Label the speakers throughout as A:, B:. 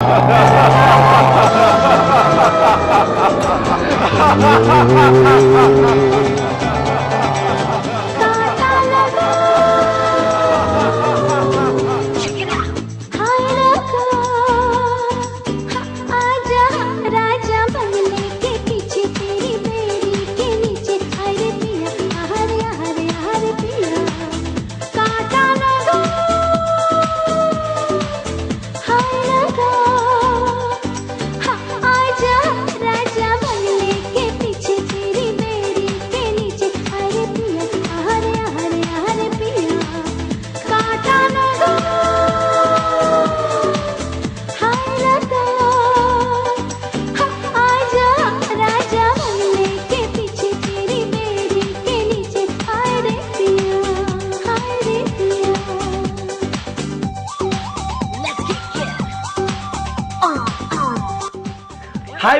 A: Hi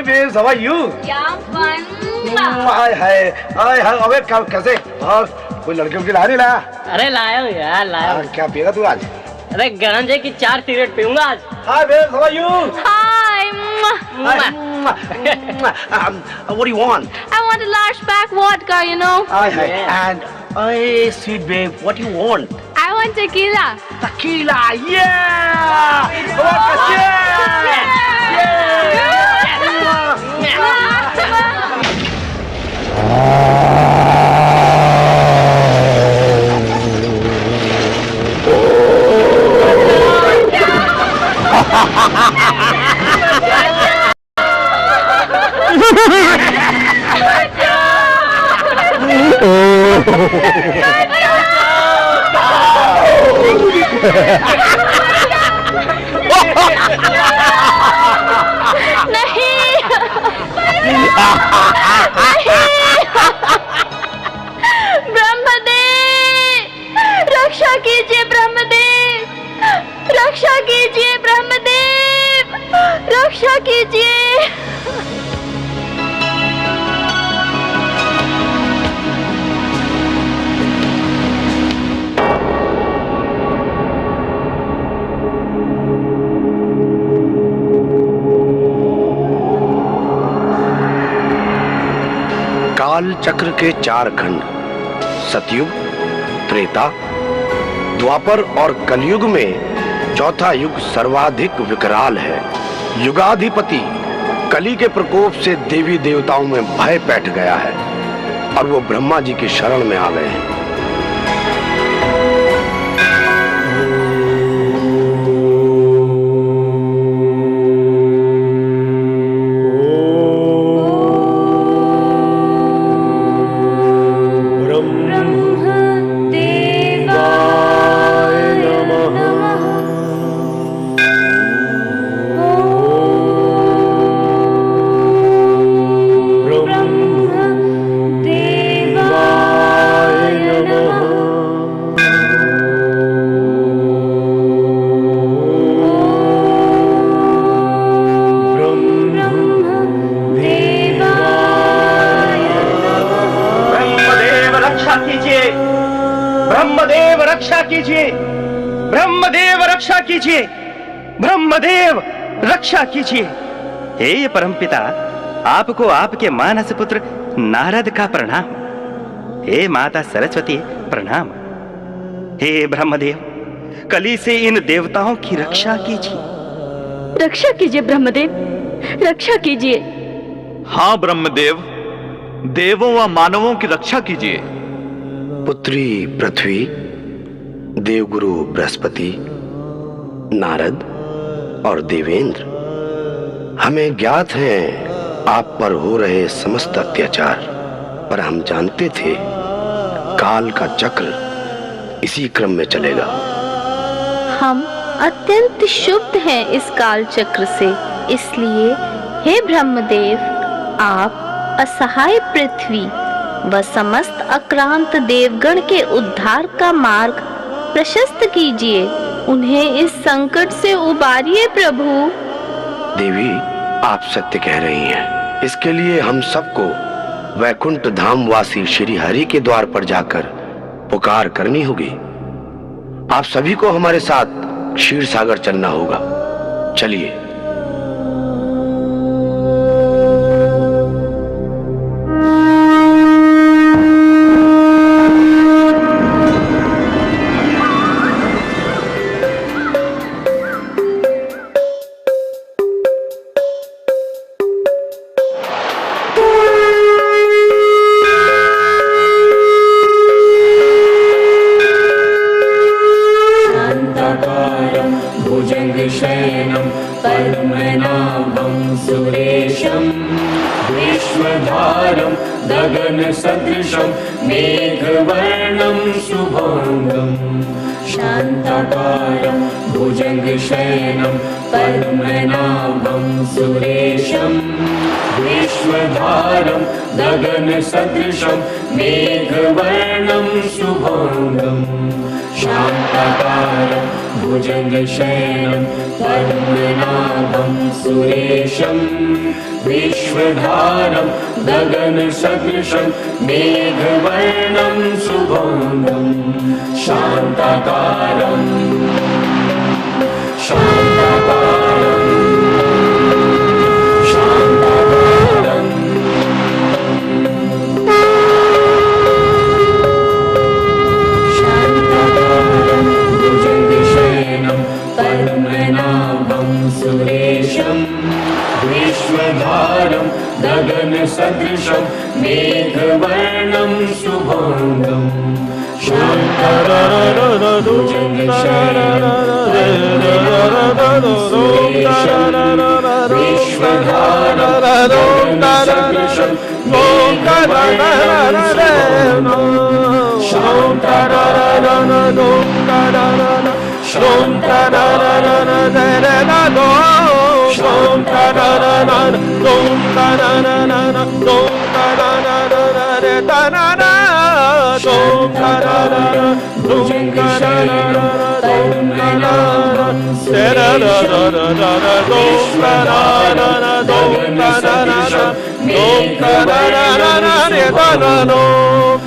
A: babes, how are you?
B: Yeah, I'm fine.
A: हाय अबे कैसे? और कोई लड़कियों की लाने लाया?
C: अरे लाया हूँ यार, लाया हूँ।
A: क्या पिएगा तू आज?
C: अरे गरंजे की 4 सिगरेट पीऊंगा आज।
A: Hi babes, how are you?
B: Hi.
A: What do you want?
B: I want a large pack vodka, you know.
A: And hey, sweet babe, what do you want?
B: I want tequila.
A: Tequila, yeah! Vodka, yeah!
B: Brahmadev, रक्षा कीजिए ब्रह्मदेव, रक्षा कीजिए ब्रह्मदेव, रक्षा कीजिए।
A: काल चक्र के 4 खंड सतयुग, त्रेता, द्वापर और कलयुग में चौथा युग सर्वाधिक विकराल है। युगाधिपति कली के प्रकोप से देवी देवताओं में भय बैठ गया है और वो ब्रह्मा जी की शरण में आ गए हैं।
D: ब्रह्मदेव रक्षा कीजिए, ब्रह्मदेव रक्षा कीजिए, ब्रह्मदेव रक्षा कीजिए। हे परमपिता, आपको आपके मानस पुत्र नारद का प्रणाम। हे माता सरस्वती प्रणाम। हे ब्रह्मदेव, कली से इन देवताओं की रक्षा कीजिए।
B: रक्षा कीजिए ब्रह्मदेव, रक्षा कीजिए।
E: हाँ ब्रह्मदेव, देवों व मानवों की रक्षा कीजिए।
A: पुत्री पृथ्वी, देवगुरु बृहस्पति, नारद और देवेंद्र, हमें ज्ञात है आप पर हो रहे समस्त अत्याचार, पर हम जानते थे काल का चक्र इसी क्रम में चलेगा।
F: हम अत्यंत शुद्ध हैं इस काल चक्र से, इसलिए हे ब्रह्मदेव, आप असहाय पृथ्वी व समस्त आक्रांत देवगण के उद्धार का मार्ग प्रशस्त कीजिए। उन्हें इस संकट से उबारिए प्रभु।
A: देवी, आप सत्य कह रही हैं। इसके लिए हम सबको वैकुंठ धाम वासी श्री हरि के द्वार पर जाकर पुकार करनी होगी। आप सभी को हमारे साथ क्षीर सागर चलना होगा। चलिए
G: पद्मनाभं सुरेशं विश्वधारं गगनसदृशं मेघवर्णं शुभांगं शान्ताकारं भुजगशयनं पद्मनाभं सुरेशं विश्वधारं गगनसदृशं मेघवर्णं शुभांगं शान्ताकारं भुजगशयनं पद्मनाभं सुरेशं विश्वधारं गगनसदृशं मेघवर्णं शुभांगं शान्ताकारं पद्मनाभं सुरेशं विश्वधारं गगनसदृशं मेघवर्णं शुभांगं शान्ताकारं भुजगशयनं पद्मनाभं सुरेशं विश्वधारं गगनसदृशं मेघवर्णं शुभांगं शान्ताकारं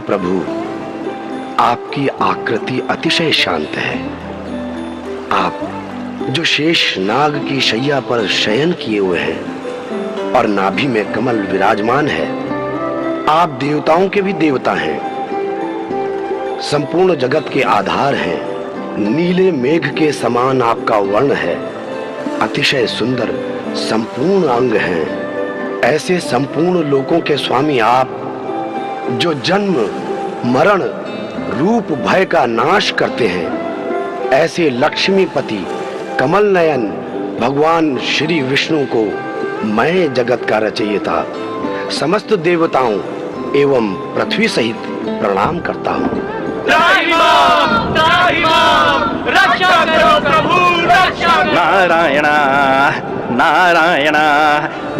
A: प्रभु, आपकी आकृति अतिशय शांत है। आप जो शेष नाग की शैया पर शयन किए हुए हैं और नाभि में कमल विराजमान है, आप देवताओं के भी देवता हैं, संपूर्ण जगत के आधार हैं। नीले मेघ के समान आपका वर्ण है, अतिशय सुंदर संपूर्ण अंग हैं। ऐसे संपूर्ण लोकों के स्वामी आप, जो जन्म मरण रूप भय का नाश करते हैं, ऐसे लक्ष्मीपति कमल नयन भगवान श्री विष्णु को मैं जगत का रचयिता समस्त देवताओं एवं पृथ्वी सहित प्रणाम करता हूँ।
D: रक्षा करो प्रभु, रक्षा। नारायण नारायण,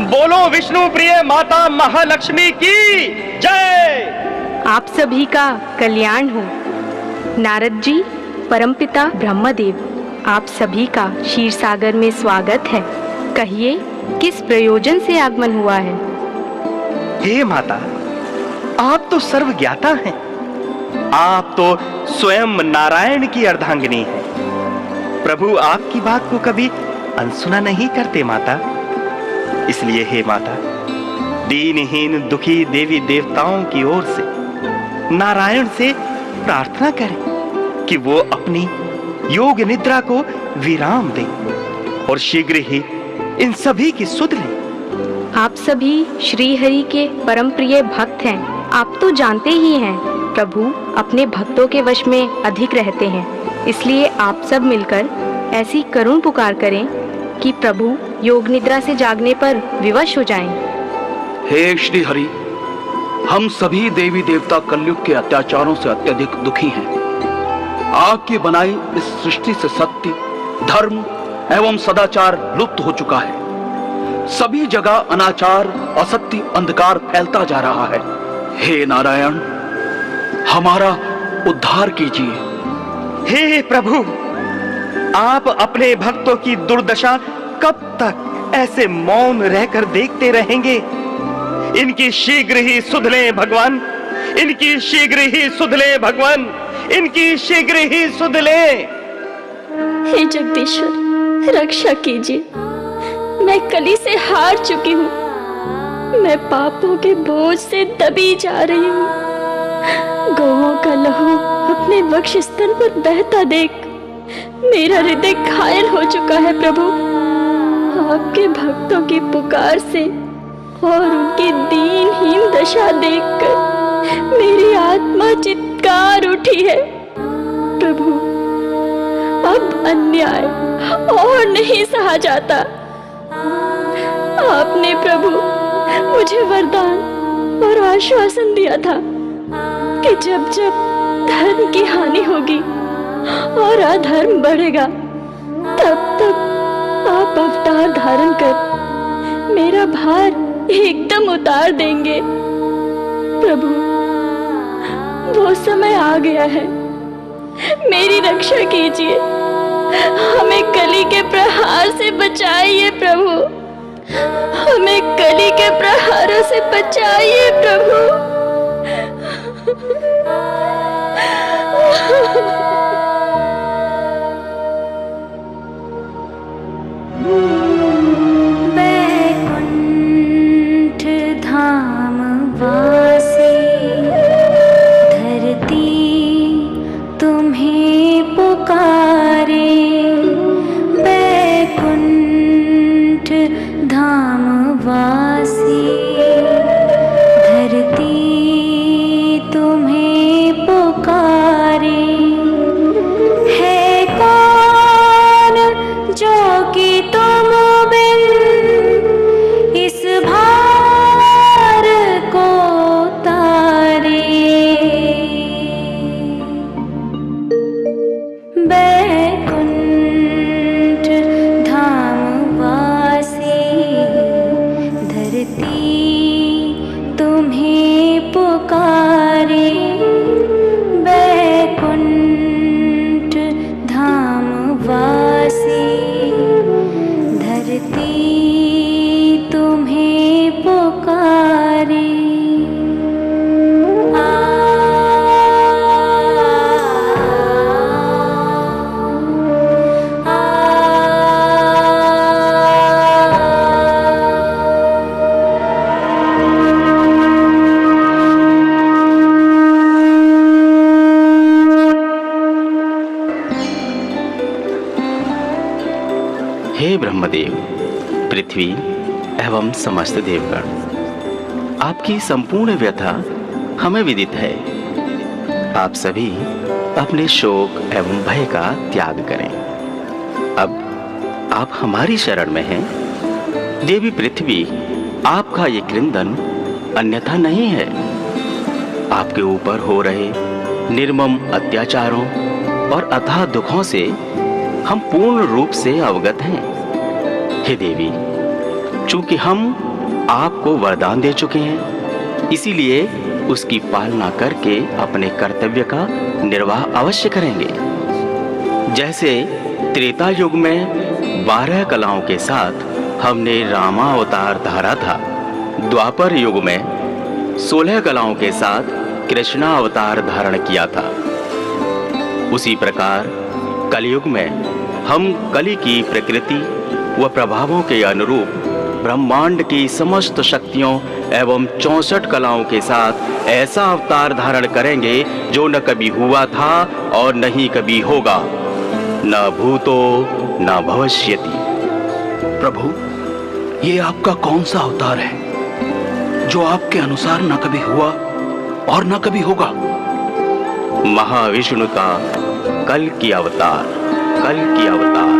D: बोलो विष्णु प्रिय माता महालक्ष्मी की जय।
H: आप सभी का कल्याण हो। नारद जी, परमपिता ब्रह्मदेव, आप सभी का क्षीर सागर में स्वागत है। कहिए, किस प्रयोजन से आगमन हुआ है?
D: हे माता, आप तो सर्वज्ञाता हैं। आप तो स्वयं नारायण की अर्धांगिनी हैं। प्रभु आपकी बात को कभी अनसुना नहीं करते माता। इसलिए हे माता, दीनहीन दुखी देवी देवताओं की ओर से नारायण से प्रार्थना करें कि वो अपनी योग निद्रा को विराम दें और शीघ्र ही इन सभी की सुध लें।
H: आप सभी श्री हरि के परम प्रिय भक्त हैं। आप तो जानते ही हैं, प्रभु अपने भक्तों के वश में अधिक रहते हैं। इसलिए आप सब मिलकर ऐसी करुण पुकार करें कि प्रभु योग निद्रा से जागने पर विवश हो जाएं।
E: हे श्री हरि, हम सभी देवी देवता कलयुग के अत्याचारों से अत्यधिक दुखी हैं। आपकी बनाई इस सृष्टि से सत्य, धर्म एवं सदाचार लुप्त हो चुका है। सभी जगह अनाचार, असत्य, अंधकार फैलता जा रहा है। हे नारायण, हमारा उद्धार कीजिए।
D: हे प्रभु, आप अपने भक्तों की दुर्दशा कब तक ऐसे मौन रहकर देखते रहेंगे? इनकी शीघ्र ही सुध लें भगवान, इनकी शीघ्र ही सुध लें भगवान, इनकी शीघ्र ही सुध लें।
B: हे जगदीश्वर, रक्षा कीजिए। मैं कली से हार चुकी हूँ। मैं पापों के बोझ से दबी जा रही हूँ। गौओं का लहू अपने वक्षस्थल पर बहता देख मेरा हृदय घायल हो चुका है प्रभु। आपके भक्तों की पुकार से और उनकी दीनहीन दशा देखकर मेरी आत्मा चित्कार उठी है। प्रभु, अब अन्याय और नहीं सहा जाता। आपने प्रभु मुझे वरदान और आश्वासन दिया था कि जब जब धर्म की हानि होगी और अधर्म बढ़ेगा, तब तब आप अवतार धारण कर मेरा भार एकदम उतार देंगे। प्रभु, वो समय आ गया है। मेरी रक्षा कीजिए। हमें कली के प्रहार से बचाइए प्रभु। हमें कली के प्रहारों से बचाइए प्रभु।
F: बैकुंठ धाम वासी धरती तुम्हें पुकारे। बैकुंठ धाम वासी धरती तुम्हें पुकारे। है कौन जो कि तुम बिन इस भार को तारे। बैकुंठ धाम वासी धरती तुम्हें पुकारे। बैकुंठ धाम वासी धरती तुम्हें पुकारे।
D: हे ब्रह्मदेव, पृथ्वी एवं समस्त देवगण, आपकी संपूर्ण व्यथा हमें विदित है। आप सभी अपने शोक एवं भय का त्याग करें। अब आप हमारी शरण में हैं। देवी पृथ्वी, आपका ये क्रंदन अन्यथा नहीं है। आपके ऊपर हो रहे निर्मम अत्याचारों और अथाह दुखों से हम पूर्ण रूप से अवगत हैं। हे देवी, चूंकि हम आपको वरदान दे चुके हैं, इसीलिए उसकी पालना करके अपने कर्तव्य का निर्वाह अवश्य करेंगे। जैसे त्रेता युग में 12 कलाओं के साथ हमने रामावतार धारा था, द्वापर युग में 16 कलाओं के साथ कृष्णावतार धारण किया था, उसी प्रकार कलयुग में हम कली की प्रकृति व प्रभावों के अनुरूप ब्रह्मांड की समस्त शक्तियों एवं 64 कलाओं के साथ ऐसा अवतार धारण करेंगे जो न कभी हुआ था और न ही कभी होगा, न भूतो न भविष्यति।
E: प्रभु, ये आपका कौन सा अवतार है जो आपके अनुसार न कभी हुआ और न कभी होगा?
D: महाविष्णु का कल की अवतार, कल की अवतार।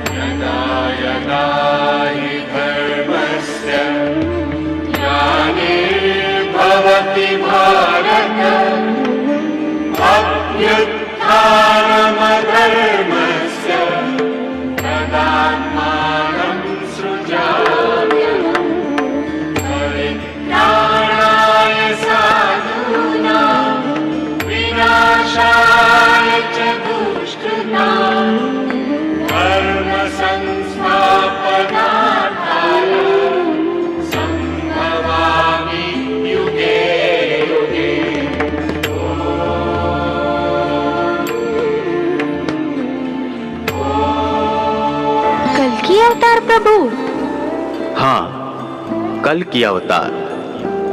G: यदा यदा हि धर्मस्य ग्लानिर्भवति भारत अभ्युत्थानमधर्मस्य तदात्मानं सृजाम्यहम् परित्राणाय साधूनां विनाशाय च दुष्कृतां धर्म संस्थापनार्थाय संभवामि युगे युगे।
H: कल की अवतार प्रभु।
D: हाँ, कल की अवतार।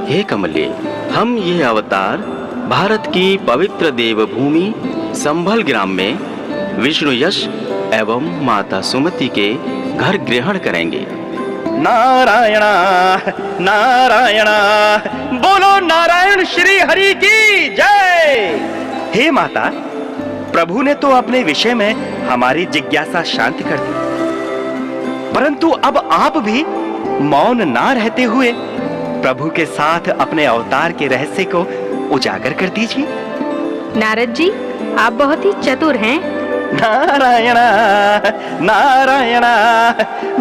D: हे कमले, हम ये अवतार भारत की पवित्र देवभूमि संभल ग्राम में विष्णु यश एवं माता सुमति के घर ग्रहण करेंगे। नारायण नारायण, बोलो नारायण श्री हरि की जय। हे माता, प्रभु ने तो अपने विषय में हमारी जिज्ञासा शांत कर दी, परंतु अब आप भी मौन ना रहते हुए प्रभु के साथ अपने अवतार के रहस्य को उजागर कर दीजिए।
H: नारद जी, आप बहुत ही चतुर हैं।
D: नारायण नारायण,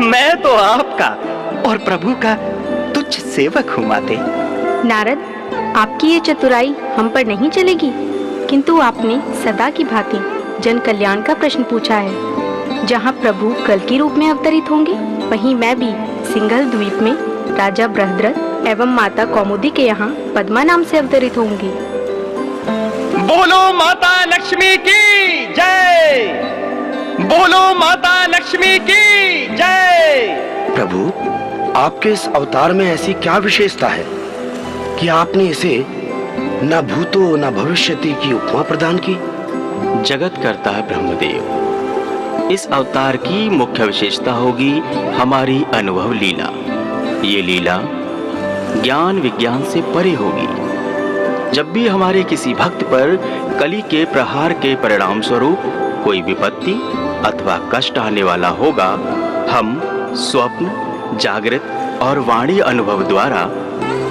D: मैं तो आपका और प्रभु का तुच्छ सेवक हूँ माते।
H: नारद, आपकी ये चतुराई हम पर नहीं चलेगी, किंतु आपने सदा की भांति जन कल्याण का प्रश्न पूछा है। जहाँ प्रभु कल की रूप में अवतरित होंगे, वहीं मैं भी सिंघल द्वीप में राजा बृहद्रथ एवं माता कौमुदी के यहाँ पद्मा नाम से अवतरित होंगी।
D: बोलो माता लक्ष्मी की जय, बोलो माता लक्ष्मी की जय।
A: प्रभु, आपके इस अवतार में ऐसी क्या विशेषता है कि आपने इसे न भूतो न भविष्यति की उपमा प्रदान की?
D: जगत करता है ब्रह्मदेव। इस अवतार की मुख्य विशेषता होगी हमारी अनुभव लीला। ये लीला ज्ञान विज्ञान से परे होगी। जब भी हमारे किसी भक्त पर कली के प्रहार के परिणाम स्वरूप कोई विपत्ति अथवा कष्ट आने वाला होगा, हम स्वप्न, जागृत और वाणी अनुभव द्वारा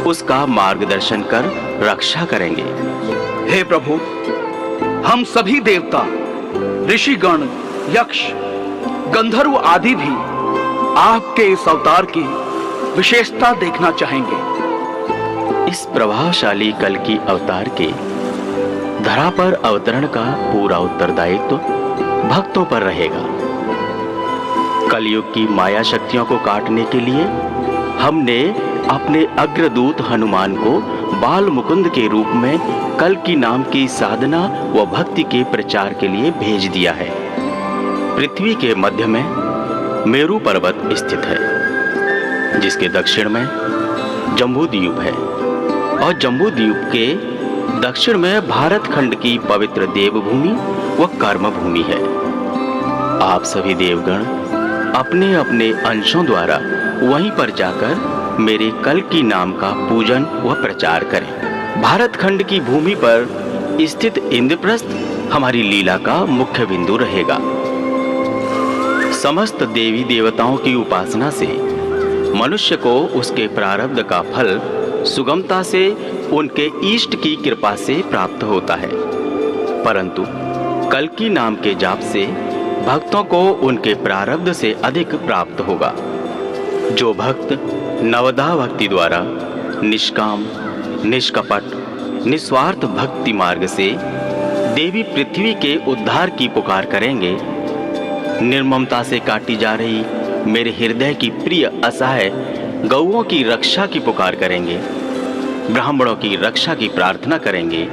D: उसका मार्गदर्शन कर रक्षा करेंगे।
E: हे प्रभु, हम सभी देवता, ऋषिगण, यक्ष, गंधर्व आदि भी आपके इस अवतार की विशेषता देखना चाहेंगे।
D: इस प्रभावशाली कल की अवतार के धरा पर अवतरण का पूरा उत्तरदायित्व भक्तों पर रहेगा। कलयुग की माया शक्तियों को काटने के लिए हमने अपने अग्रदूत हनुमान को बाल मुकुंद के रूप में कल की नाम की साधना व भक्ति के प्रचार के लिए भेज दिया है। पृथ्वी के मध्य में मेरु पर्वत स्थित है, जिसके दक्षिण में जम्बू द्वीप है और जम्बू द्वीप के दक्षिण में भारत खंड की पवित्र देवभूमि व कर्म भूमि है। आप सभी देवगण अपने अपने अंशों द्वारा वहीं पर जाकर मेरे कल की नाम का पूजन व प्रचार करें। भारत खंड की भूमि पर स्थित इंद्रप्रस्थ हमारी लीला का मुख्य बिंदु रहेगा। समस्त देवी देवताओं की उपासना से मनुष्य को उसके प्रारब्ध का फल सुगमता से उनके इष्ट की कृपा से प्राप्त होता है, परंतु कल की नाम के जाप से भक्तों को उनके प्रारब्ध से अधिक प्राप्त होगा। जो भक्त नवदा भक्ति द्वारा निष्काम, निष्कपट, निस्वार्थ भक्ति मार्ग से देवी पृथ्वी के उद्धार की पुकार करेंगे, निर्ममता से काटी जा रही मेरे हृदय की प्रिय असहाय गौओं की रक्षा की पुकार करेंगे, ब्राह्मणों की रक्षा की प्रार्थना करेंगे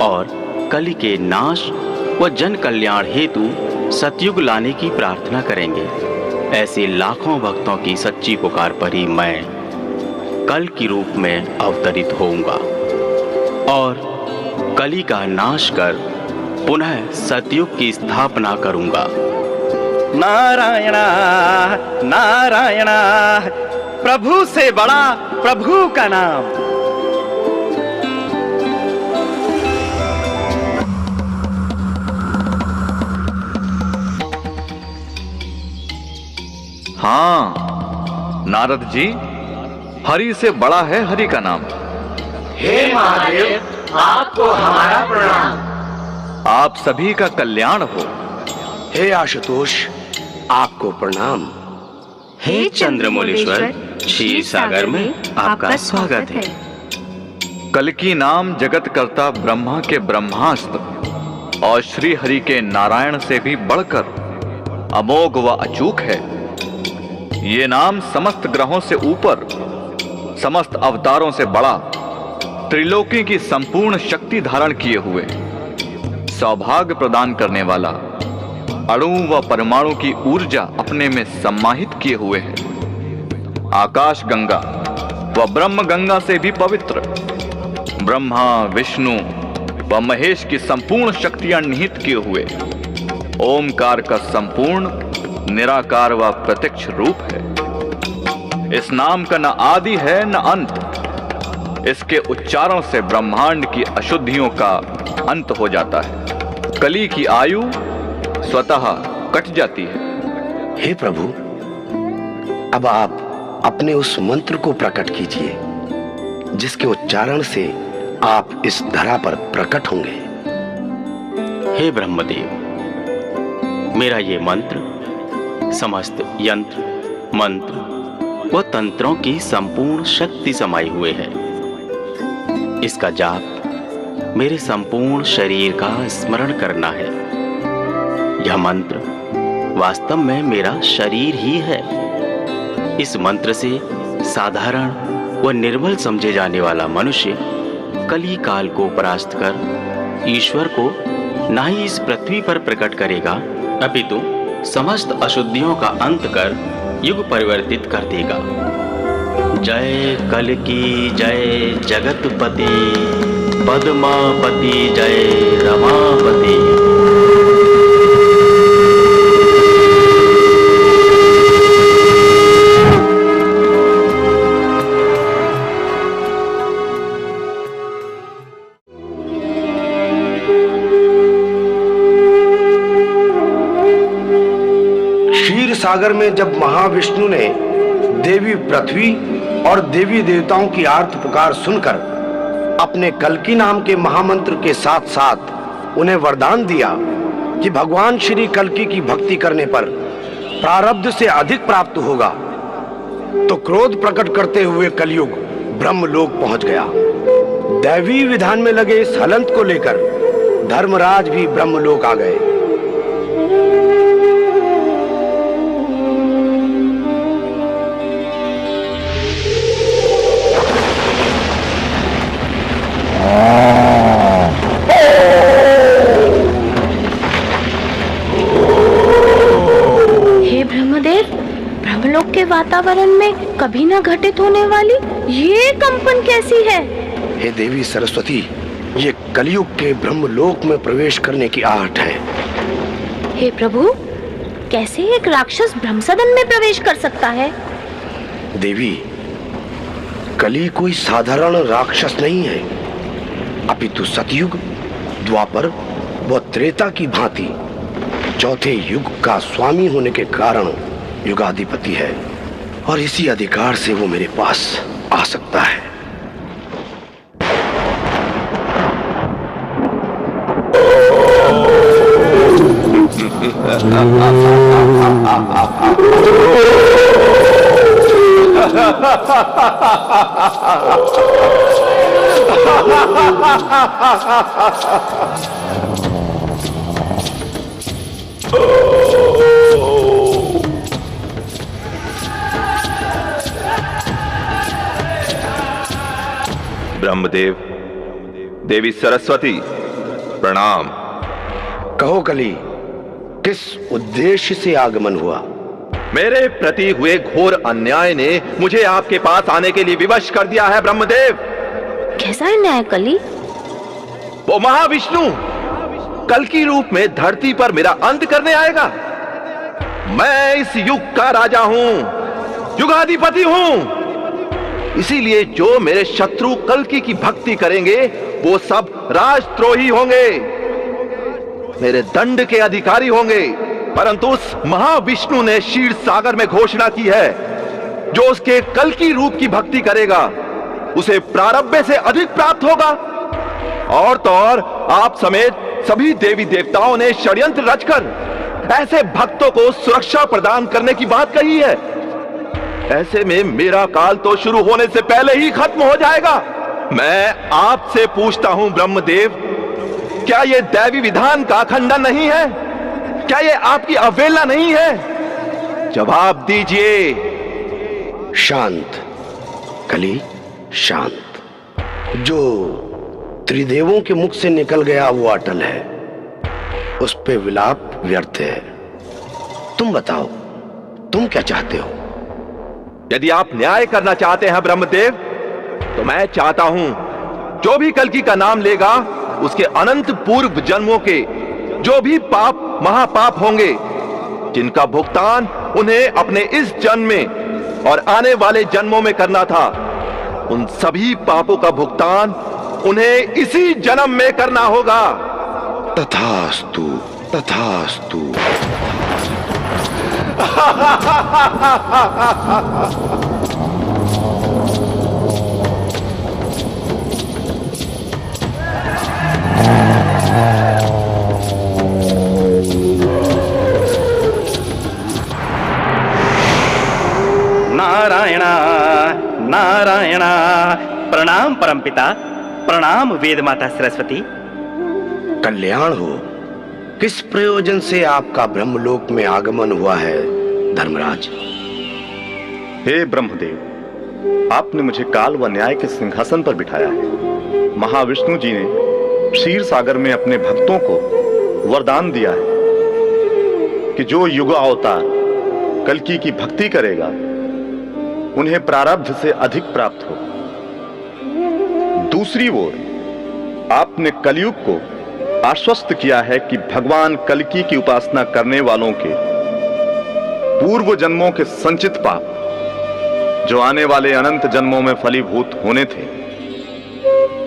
D: और कली के नाश व जन कल्याण हेतु सतयुग लाने की प्रार्थना करेंगे। ऐसे लाखों भक्तों की सच्ची पुकार पर ही मैं कल की रूप में अवतरित होऊंगा और कली का नाश कर पुनः सतयुग की स्थापना करूंगा।
G: नारायण नारायण, प्रभु से बड़ा प्रभु का नाम।
I: हाँ नारद जी, हरि से बड़ा है हरि का नाम।
G: हे महादेव, आपको हमारा प्रणाम।
I: आप सभी का कल्याण हो।
A: हे आशुतोष, आपको प्रणाम।
D: हे चंद्रमौलीश्वर, क्षीर सागर में आपका स्वागत है।
I: कल्कि नाम जगत करता ब्रह्मा के ब्रह्मास्त्र और श्री हरि के नारायण से भी बढ़कर अमोघ व अचूक है। ये नाम समस्त ग्रहों से ऊपर, समस्त अवतारों से बड़ा, त्रिलोकी की संपूर्ण शक्ति धारण किए हुए, सौभाग्य प्रदान करने वाला, अणु व परमाणु की ऊर्जा अपने में सम्माहित किए हुए है, आकाश गंगा व ब्रह्म गंगा से भी पवित्र, ब्रह्मा विष्णु व महेश की संपूर्ण शक्तियां निहित किए हुए, ओमकार का संपूर्ण निराकार व प्रत्यक्ष रूप है। इस नाम का न आदि है न अंत। इसके उच्चारण से ब्रह्मांड की अशुद्धियों का अंत हो जाता है। कली की आयु स्वतः कट जाती है।
A: हे प्रभु, अब आप अपने उस मंत्र को प्रकट कीजिए जिसके उच्चारण से आप इस धरा पर प्रकट होंगे।
D: हे ब्रह्मदेव, मेरा ये मंत्र समस्त यंत्र, मंत्र व तंत्रों की संपूर्ण शक्ति समाई हुए है। इसका जाप मेरे संपूर्ण शरीर का स्मरण करना है। यह मंत्र वास्तव में मेरा शरीर ही है। इस मंत्र से साधारण व निर्बल समझे जाने वाला मनुष्य कली काल को परास्त कर ईश्वर को ना ही इस पृथ्वी पर प्रकट करेगा, अपितु समस्त अशुद्धियों का अंत कर युग परिवर्तित कर देगा। जय कल की जय जगतपति, पद्मापति जय रमापति।
A: सागर में जब महाविष्णु ने देवी पृथ्वी और देवी देवताओं की आर्त पुकार सुनकर अपने कल्कि नाम के महामंत्र के साथ साथ उन्हें वरदान दिया कि भगवान श्री कल्कि की भक्ति करने पर प्रारब्ध से अधिक प्राप्त होगा, तो क्रोध प्रकट करते हुए कलयुग ब्रह्मलोक पहुंच गया। दैवी विधान में लगे इस हलंत को लेकर धर्मराज भी ब्रह्मलोक आ गए।
F: हे ब्रह्मदेव, ब्रह्मलोक के वातावरण में कभी न घटित होने वाली ये कंपन कैसी है?
A: हे देवी सरस्वती, ये कलयुग के ब्रह्मलोक में प्रवेश करने की आहट है।
F: हे प्रभु, कैसे एक राक्षस ब्रह्मसदन में प्रवेश कर सकता है?
A: देवी, कली कोई साधारण राक्षस नहीं है, अपितु सतयुग, द्वापर व त्रेता की भांति चौथे युग का स्वामी होने के कारण युगाधिपति है, और इसी अधिकार से वो मेरे पास आ सकता है।
J: ब्रह्मदेव, देवी सरस्वती, प्रणाम।
A: कहो कली, किस उद्देश्य से आगमन हुआ?
J: मेरे प्रति हुए घोर अन्याय ने मुझे आपके पास आने के लिए विवश कर दिया है ब्रह्मदेव।
F: कैसा अन्याय कली?
J: वो महाविष्णु कल की रूप में धरती पर मेरा अंत करने आएगा। मैं इस युग का राजा हूं, युगाधिपति हूं। इसीलिए जो मेरे शत्रु कल्कि की भक्ति करेंगे वो सब राजद्रोही होंगे, मेरे दंड के अधिकारी होंगे। परंतु उस महाविष्णु ने क्षीर सागर में घोषणा की है जो उसके कल की रूप की भक्ति करेगा उसे प्रारब्ध से अधिक प्राप्त होगा। और तो और आप समेत सभी देवी देवताओं ने षड्यंत्र रचकर ऐसे भक्तों को सुरक्षा प्रदान करने की बात कही है। ऐसे में मेरा काल तो शुरू होने से पहले ही खत्म हो जाएगा। मैं आपसे पूछता हूं ब्रह्मदेव, क्या यह दैवी विधान का खंडन नहीं है? क्या यह आपकी अवहेलना नहीं है? जवाब दीजिए।
A: शांत कली, शांत। जो त्रिदेवों के मुख से निकल गया वो अटल है, उस पे विलाप व्यर्थ है। तुम बताओ, तुम क्या चाहते हो?
J: यदि आप न्याय करना चाहते हैं ब्रह्मदेव, तो मैं चाहता हूं जो भी कल्कि का नाम लेगा उसके अनंत पूर्व जन्मों के जो भी पाप महापाप होंगे, जिनका भुगतान उन्हें अपने इस जन्म में और आने वाले जन्मों में करना था, उन सभी पापों का भुगतान उन्हें इसी जन्म में करना होगा।
A: तथास्तु, तथास्तु।
D: नारायणा नारायणा। प्रणाम परमपिता, प्रणाम वेद माता सरस्वती।
A: कल्याण हो। किस प्रयोजन से आपका ब्रह्मलोक में आगमन हुआ है धर्मराज?
K: हे ब्रह्मदेव, आपने मुझे काल व न्याय के सिंहासन पर बिठाया है। महाविष्णु जी ने क्षीर सागर में अपने भक्तों को वरदान दिया है कि जो युग अवतार कल्कि की भक्ति करेगा उन्हें प्रारब्ध से अधिक प्राप्त हो। दूसरी ओर आपने कलयुग को आश्वस्त किया है कि भगवान कल्कि की उपासना करने वालों के पूर्व जन्मों के संचित पाप जो आने वाले अनंत जन्मों में फलीभूत होने थे,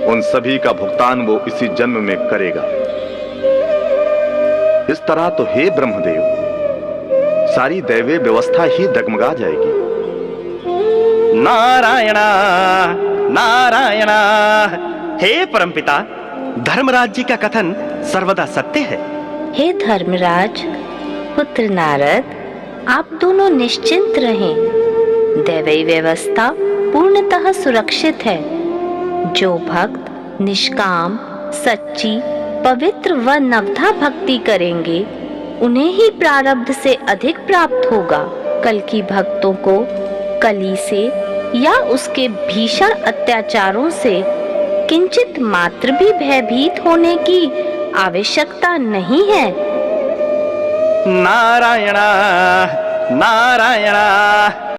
K: उन सभी का भुगतान वो इसी जन्म में करेगा। इस तरह तो हे ब्रह्मदेव, सारी दैवीय व्यवस्था ही डगमगा जाएगी।
D: नारायणा नारायणा। हे परमपिता, धर्मराज जी का कथन सर्वदा सत्य है।
F: हे धर्मराज पुत्र नारद, आप दोनों निश्चिंत रहें। दैवीय व्यवस्था पूर्णतः सुरक्षित है। जो भक्त निष्काम, सच्ची, पवित्र व नवधा भक्ति करेंगे उन्हें ही प्रारब्ध से अधिक प्राप्त होगा। कल्कि भक्तों को कली से या उसके भीषण अत्याचारों से किंचित मात्र भी भयभीत होने की आवश्यकता नहीं है।
D: नारायणा नारायणा।